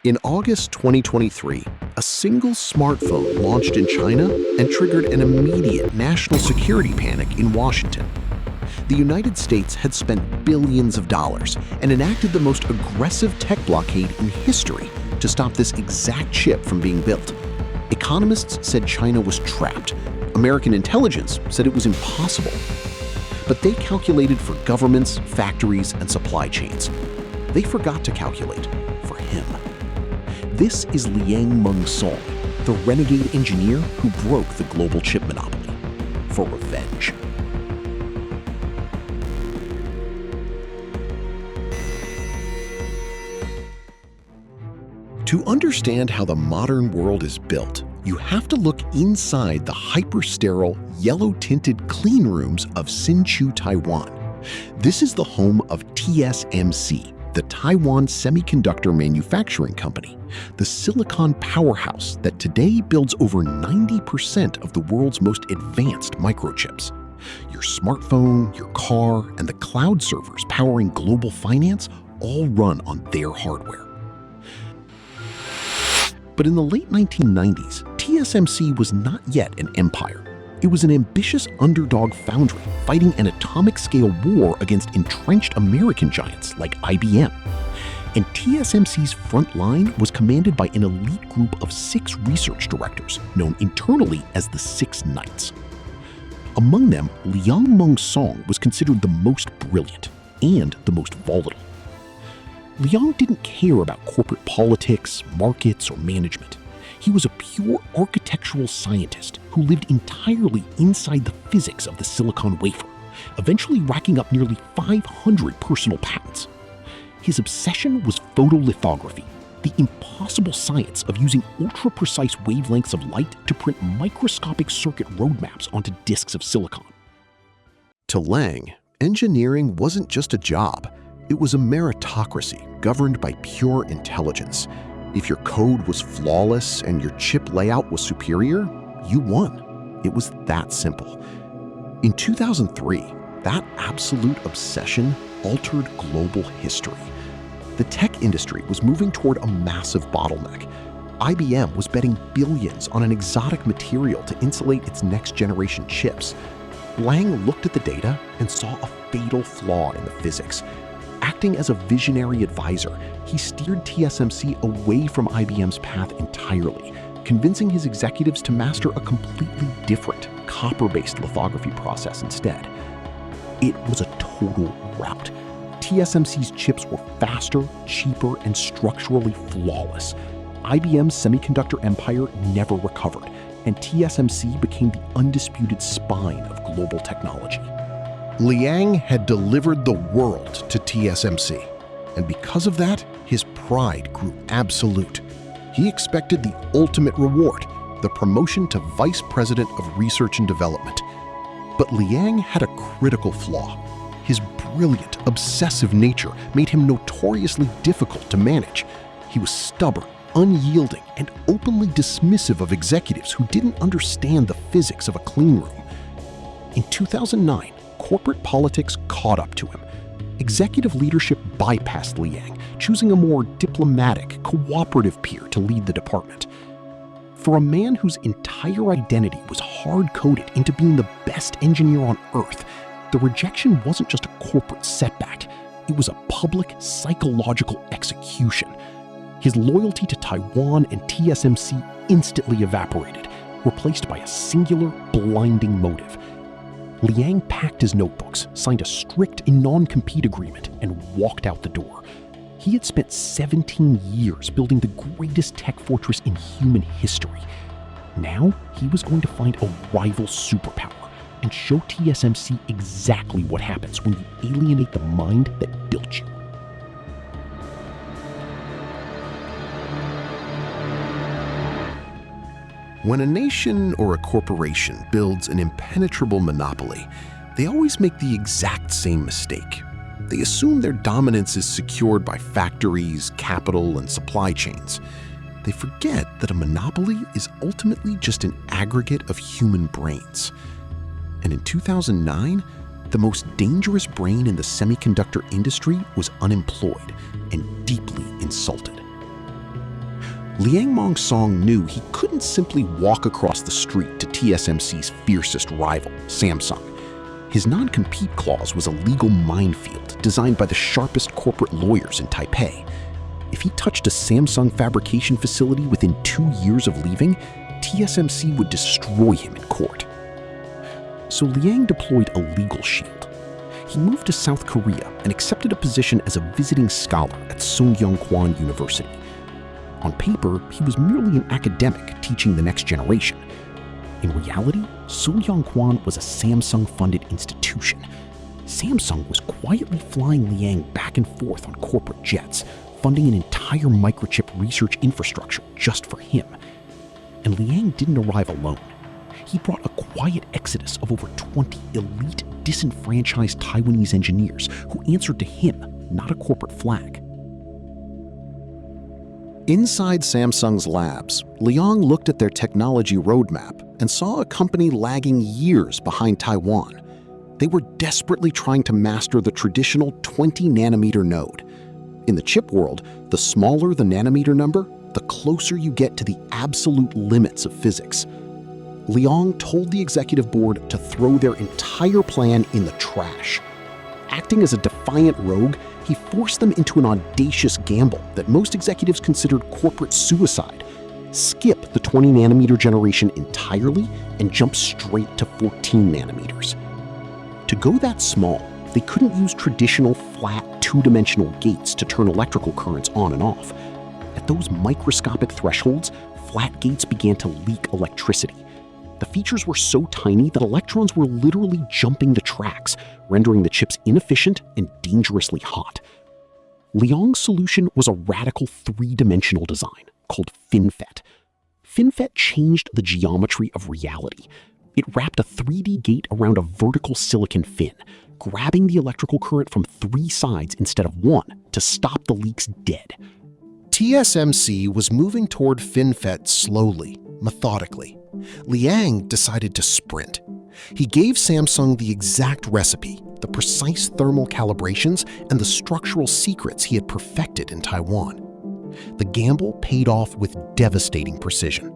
In August 2023, a single smartphone launched in China and triggered an immediate national security panic in Washington. The United States had spent billions of dollars and enacted the most aggressive tech blockade in history to stop this exact chip from being built. Economists said China was trapped. American intelligence said it was impossible. But they calculated for governments, factories, and supply chains. They forgot to calculate for him. This is Liang Mong-song, the renegade engineer who broke the global chip monopoly for revenge. To understand how the modern world is built, you have to look inside the hyper-sterile, yellow-tinted clean rooms of Hsinchu, Taiwan. This is the home of TSMC, the Taiwan Semi-conductor manufacturing company, the silicon powerhouse that today builds over 90% of the world's most advanced microchips. Your smartphone, your car, and the cloud servers powering global finance all run on their hardware. But in the late 1990s, TSMC was not yet an empire. It was an ambitious underdog foundry fighting an atomic-scale war against entrenched American giants like IBM. And TSMC's front line was commanded by an elite group of 6 research directors, known internally as the 6 Knights. Among them, Liang Mong-song was considered the most brilliant and the most volatile. Liang didn't care about corporate politics, markets, or management. He was a pure architectural scientist who lived entirely inside the physics of the silicon wafer, eventually racking up nearly 500 personal patents. His obsession was photolithography, the impossible science of using ultra-precise wavelengths of light to print microscopic circuit roadmaps onto disks of silicon. To Liang, engineering wasn't just a job. It was a meritocracy governed by pure intelligence. If your code was flawless and your chip layout was superior, you won. It was that simple. In 2003, that absolute obsession altered global history. The tech industry was moving toward a massive bottleneck. IBM was betting billions on an exotic material to insulate its next-generation chips. Liang looked at the data and saw a fatal flaw in the physics. Acting as a visionary advisor, he steered TSMC away from IBM's path entirely, convincing his executives to master a completely different, copper-based lithography process instead. It was a total rout. TSMC's chips were faster, cheaper, and structurally flawless. IBM's semiconductor empire never recovered, and TSMC became the undisputed spine of global technology. Liang had delivered the world to TSMC, and because of that, his pride grew absolute. He expected the ultimate reward, the promotion to Vice President of Research and Development. But Liang had a critical flaw. His brilliant, obsessive nature made him notoriously difficult to manage. He was stubborn, unyielding, and openly dismissive of executives who didn't understand the physics of a clean room. In 2009, corporate politics caught up to him. Executive leadership bypassed Liang, choosing a more diplomatic, cooperative peer to lead the department. For a man whose entire identity was hard-coded into being the best engineer on Earth, the rejection wasn't just a corporate setback, it was a public, psychological execution. His loyalty to Taiwan and TSMC instantly evaporated, replaced by a singular, blinding motive. Liang packed his notebooks, signed a strict and non-compete agreement, and walked out the door. He had spent 17 years building the greatest tech fortress in human history. Now, he was going to find a rival superpower and show TSMC exactly what happens when you alienate the mind that built you. When a nation or a corporation builds an impenetrable monopoly, they always make the exact same mistake. They assume their dominance is secured by factories, capital, and supply chains. They forget that a monopoly is ultimately just an aggregate of human brains. And in 2009, the most dangerous brain in the semiconductor industry was unemployed and deeply insulted. Liang Mong-song knew he couldn't simply walk across the street to TSMC's fiercest rival, Samsung. His non-compete clause was a legal minefield designed by the sharpest corporate lawyers in Taipei. If he touched a Samsung fabrication facility within 2 years of leaving, TSMC would destroy him in court. So Liang deployed a legal shield. He moved to South Korea and accepted a position as a visiting scholar at Songyang University. On paper, he was merely an academic teaching the next generation. In reality, Songyang was a Samsung-funded institution. Samsung was quietly flying Liang back and forth on corporate jets, funding an entire microchip research infrastructure just for him. And Liang didn't arrive alone. He brought a quiet exodus of over 20 elite, disenfranchised Taiwanese engineers who answered to him, not a corporate flag. Inside Samsung's labs, Liang looked at their technology roadmap and saw a company lagging years behind Taiwan. They were desperately trying to master the traditional 20-nanometer node. In the chip world, the smaller the nanometer number, the closer you get to the absolute limits of physics. Liang told the executive board to throw their entire plan in the trash. Acting as a defiant rogue, he forced them into an audacious gamble that most executives considered corporate suicide. Skip the 20-nanometer generation entirely and jump straight to 14 nanometers. To go that small, they couldn't use traditional flat two-dimensional gates to turn electrical currents on and off. At those microscopic thresholds, flat gates began to leak electricity. The features were so tiny that electrons were literally jumping the tracks, rendering the chips inefficient and dangerously hot. Liang's solution was a radical three-dimensional design called FinFET. FinFET changed the geometry of reality. It wrapped a 3D gate around a vertical silicon fin, grabbing the electrical current from 3 sides instead of 1 to stop the leaks dead. TSMC was moving toward FinFET slowly, methodically. Liang decided to sprint. He gave Samsung the exact recipe, the precise thermal calibrations, and the structural secrets he had perfected in Taiwan. The gamble paid off with devastating precision.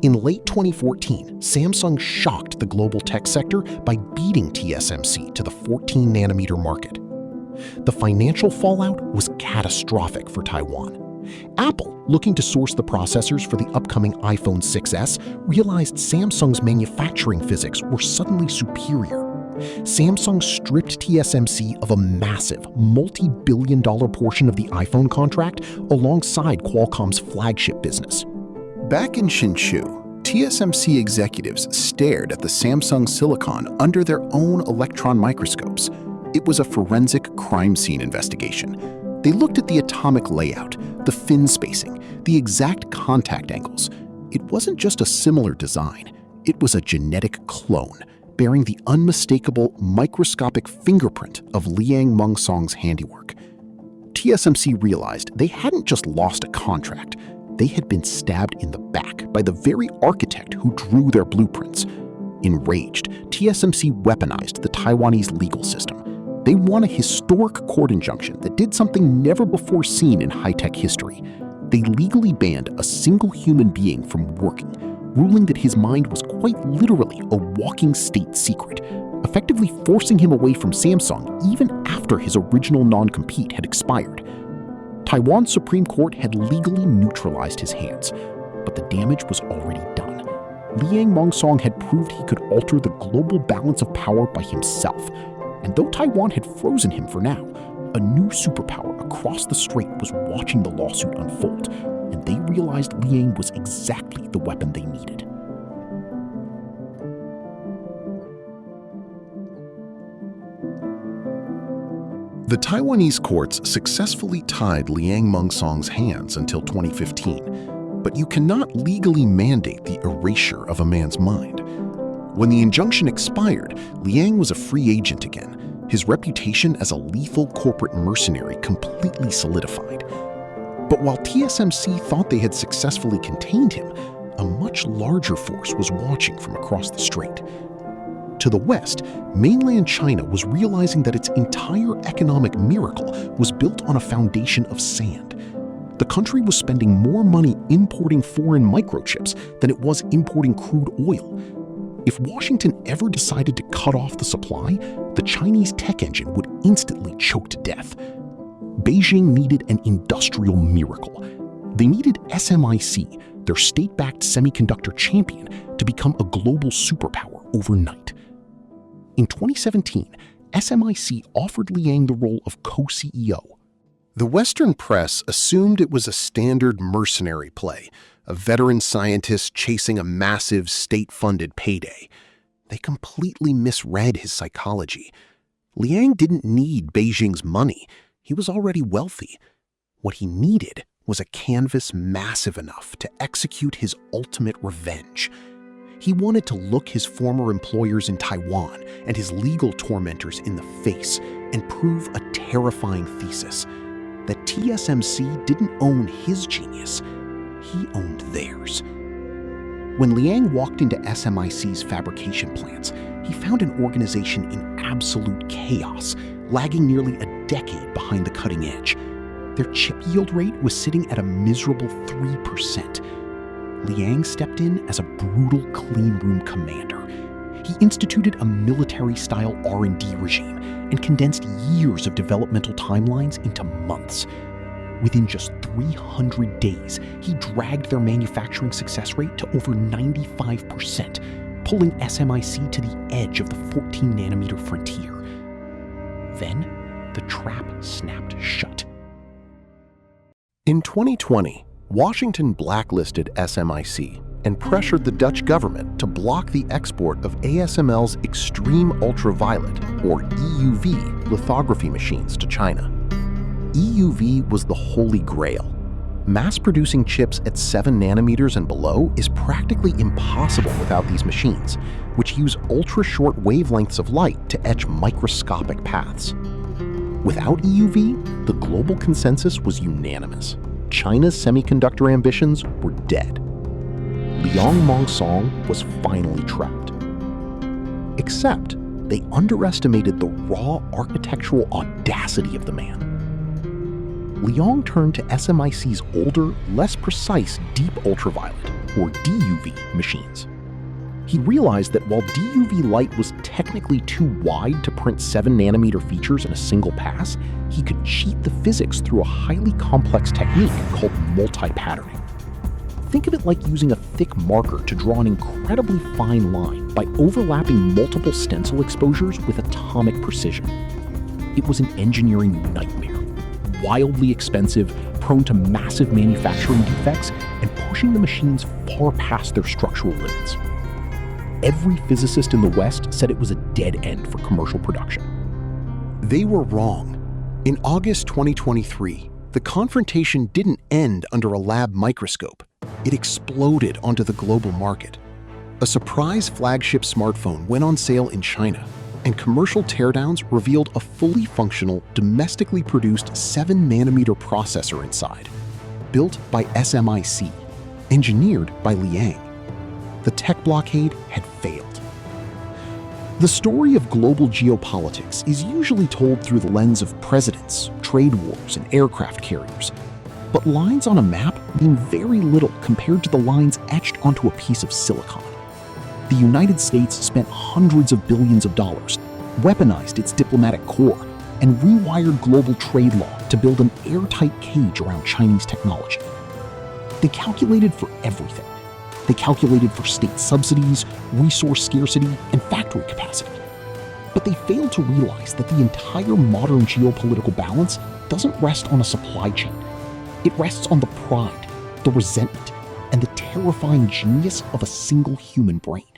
In late 2014, Samsung shocked the global tech sector by beating TSMC to the 14-nanometer market. The financial fallout was catastrophic for Taiwan. Apple, looking to source the processors for the upcoming iPhone 6s, realized Samsung's manufacturing physics were suddenly superior. Samsung stripped TSMC of a massive, multi-billion-dollar portion of the iPhone contract alongside Qualcomm's flagship business. Back in Hsinchu, TSMC executives stared at the Samsung silicon under their own electron microscopes. It was a forensic crime scene investigation. They looked at the atomic layout, the fin spacing, the exact contact angles. It wasn't just a similar design. It was a genetic clone, bearing the unmistakable microscopic fingerprint of Liang Mong-song's handiwork. TSMC realized they hadn't just lost a contract. They had been stabbed in the back by the very architect who drew their blueprints. Enraged, TSMC weaponized the Taiwanese legal system. They won a historic court injunction that did something never before seen in high-tech history. They legally banned a single human being from working, ruling that his mind was quite literally a walking state secret, effectively forcing him away from Samsung even after his original non-compete had expired. Taiwan's Supreme Court had legally neutralized his hands, but the damage was already done. Liang Mong-song had proved he could alter the global balance of power by himself. And though Taiwan had frozen him for now, a new superpower across the strait was watching the lawsuit unfold, and they realized Liang was exactly the weapon they needed. The Taiwanese courts successfully tied Liang Mong-song's hands until 2015, but you cannot legally mandate the erasure of a man's mind. When the injunction expired, Liang was a free agent again. His reputation as a lethal corporate mercenary completely solidified. But while TSMC thought they had successfully contained him, a much larger force was watching from across the strait. To the west, mainland China was realizing that its entire economic miracle was built on a foundation of sand. The country was spending more money importing foreign microchips than it was importing crude oil. If Washington ever decided to cut off the supply, the Chinese tech engine would instantly choke to death. Beijing needed an industrial miracle. They needed SMIC, their state-backed semiconductor champion, to become a global superpower overnight. In 2017, SMIC offered Liang the role of co-CEO. The Western press assumed it was a standard mercenary play, a veteran scientist chasing a massive state-funded payday. They completely misread his psychology. Liang didn't need Beijing's money. He was already wealthy. What he needed was a canvas massive enough to execute his ultimate revenge. He wanted to look his former employers in Taiwan and his legal tormentors in the face and prove a terrifying thesis: that TSMC didn't own his genius, he owned theirs. When Liang walked into SMIC's fabrication plants, he found an organization in absolute chaos, lagging nearly a decade behind the cutting edge. Their chip yield rate was sitting at a miserable 3%. Liang stepped in as a brutal clean room commander. He instituted a military-style R&D regime and condensed years of developmental timelines into months. Within just 300 days, he dragged their manufacturing success rate to over 95%, pulling SMIC to the edge of the 14-nanometer frontier. Then, the trap snapped shut. In 2020, Washington blacklisted SMIC and pressured the Dutch government to block the export of ASML's extreme ultraviolet, or EUV, lithography machines to China. EUV was the holy grail. Mass-producing chips at 7 nanometers and below is practically impossible without these machines, which use ultra-short wavelengths of light to etch microscopic paths. Without EUV, the global consensus was unanimous. China's semiconductor ambitions were dead. Liang Mong-song was finally trapped. Except they underestimated the raw architectural audacity of the man. Liang turned to SMIC's older, less precise deep ultraviolet, or DUV, machines. He realized that while DUV light was technically too wide to print 7-nanometer features in a single pass, he could cheat the physics through a highly complex technique called multi-patterning. Think of it like using a thick marker to draw an incredibly fine line by overlapping multiple stencil exposures with atomic precision. It was an engineering nightmare, wildly expensive, prone to massive manufacturing defects, and pushing the machines far past their structural limits. Every physicist in the West said it was a dead end for commercial production. They were wrong. In August 2023, the confrontation didn't end under a lab microscope. It exploded onto the global market. A surprise flagship smartphone went on sale in China, and commercial teardowns revealed a fully functional, domestically produced 7-nanometer processor inside, built by SMIC, engineered by Liang. The tech blockade had failed. The story of global geopolitics is usually told through the lens of presidents, trade wars, and aircraft carriers. But lines on a map mean very little compared to the lines etched onto a piece of silicon. The United States spent hundreds of billions of dollars, weaponized its diplomatic corps, and rewired global trade law to build an airtight cage around Chinese technology. They calculated for everything. They calculated for state subsidies, resource scarcity, and factory capacity. But they failed to realize that the entire modern geopolitical balance doesn't rest on a supply chain. It rests on the pride, the resentment, and the terrifying genius of a single human brain.